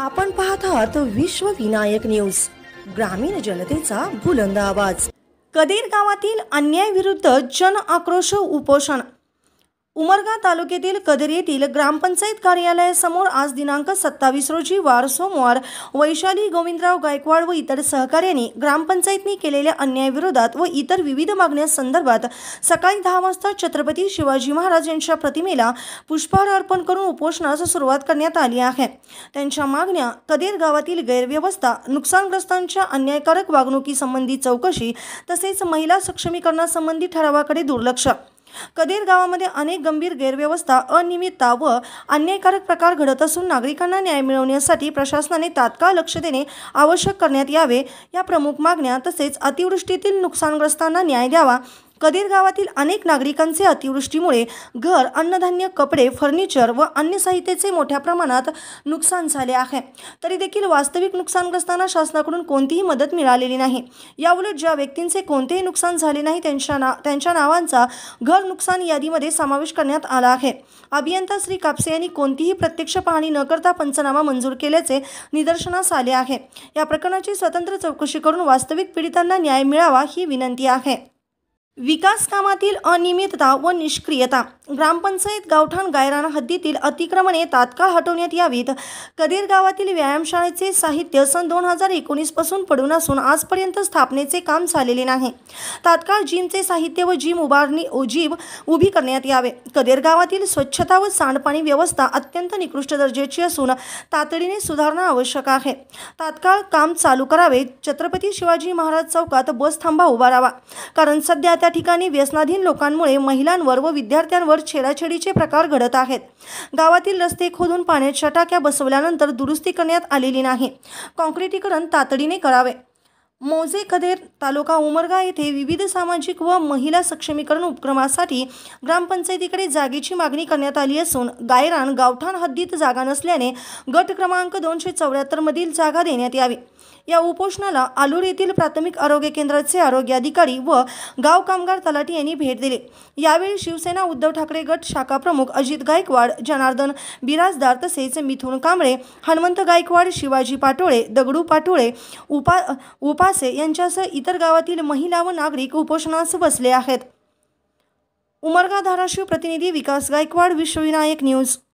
आपण पाहत आहात विश्व विनायक न्यूज, ग्रामीण जनतेचा बुलंद आवाज। कदेर गावातील अन्यायाविरुद्ध जन आक्रोश उपोषण। उमरगा तालुक्यातील कदेर येथील ग्रामपंचायत कार्यालयासमोर आज दिनांक 27 रोजी वार सोमवार वैशाली गोविंदराव गायकवाड व इतर सहकार्यांनी ग्रामपंचायतनी केलेल्या अन्यायाविरोधात व इतर विविध मागण्यांसंदर्भात सकाळी 10 वाजता छत्रपती शिवाजी महाराज यांच्या प्रतिमेला पुष्पहार अर्पण करून उपोषणास सुरुवात करण्यात आली आहे। त्यांच्या मागण्या कदेर गावातील गैरव्यवस्था, नुकसानग्रस्तांच्या अन्यायकारक वागणुकीसंबंधी चौकशी तसेच महिला सक्षमीकरणासंबंधी ठरावाकडे दुर्लक्ष। कदेर गावामध्ये अनेक गंभीर गैरव्यवस्था, अनियमितता व अन्यायकारक प्रकार घडत असून नागरिकांना न्याय मिळवण्यासाठी प्रशासनाने तात्काळ लक्ष देणे आवश्यक करण्यात यावे या प्रमुख मागण्या। तसेच अतिवृष्टीतील नुकसानग्रस्तांना न्याय द्यावा। कदेर गावातील अनेक नागरिकांचे अतिवृष्टीमुळे घर, अन्नधान्य, कपडे, फर्निचर व अन्य साहित्याचे मोठ्या प्रमाणात नुकसान झाले आहे, तरी देखील वास्तविक नुकसानग्रस्तांना शासनाकडून कोणतीही मदत मिळालेली नाही। याउलट ज्या व्यक्तींचे कोणतेही नुकसान झाले नाही त्यांच्या नावांचा घर नुकसान यादीमध्ये समावेश करण्यात आला आहे। अभियंता श्री कापसे यांनी कोणतीही प्रत्यक्ष पाहणी न करता पंचनामा मंजूर केल्याचे निदर्शनास आले आहे। या प्रकरणाची स्वतंत्र चौकशी करून वास्तविक पीडितांना न्याय मिळावा ही विनंती आहे। विकास कामातील अनियमितता व निष्क्रियता। ग्रामपंचायत गावठाण गायरान हद्दीतील अतिक्रमणे तात्काळ हटवण्यात यावीत। कदेर गावातील व्यायामशाळेचे साहित्य सन 2019 पासून पडून असून आजपर्यंत स्थापनेचे काम झालेले नाही। तात्काळ जिमचे साहित्य व जिम उभी करण्यात यावे। कदेर गावातील स्वच्छता व सांडपाणी व्यवस्था अत्यंत निकृष्ट दर्जाची असून तातडीने सुधारणा आवश्यक आहे। तात्काळ काम चालू करावे। छत्रपती शिवाजी महाराज चौकात बस थांबा उभारावा, कारण सध्या त्या ठिकाणी व्यसनाधीन लोकांमुळे महिलांवर व विद्यार्थ्यांवर छेडाछेडीचे प्रकार घडत आहेत। गावातील रस्ते खोदून पाण्याच्या टाक्या बसवल्यानंतर दुरुस्ती करण्यात आलेली नाही। काँक्रिटीकरण तातडीने करावे। मौजे कदेर तालुका उमरगा येथे विविध सामाजिक व महिला सक्षमीकरण उपक्रमासाठी ग्रामपंचायतीकडे जागेची मागणी करण्यात आली असून गायरान गावठाण हद्दीत जागा नसल्याने गट क्रमांक 274 मधील जागा देण्यात यावी। या उपोषणाला आलूर येथील प्राथमिक आरोग्य केंद्राचे आरोग्य अधिकारी व गाव कामगार तलाठी यांनी भेट दिली। यावेळी शिवसेना उद्धव ठाकरे गट शाखा प्रमुख अजित गायकवाड, जनार्दन बिराजदार तसेच मिथुन कांबळे, हनुमंत गायकवाड, शिवाजी पाटोळे, दगडू पाटोळे, उपासे यांच्यासह इतर गावातील महिला व नागरिक उपोषणास बसले आहेत। उमरगा धाराशिव प्रतिनिधी विकास गायकवाड, विश्व विनायक न्यूज।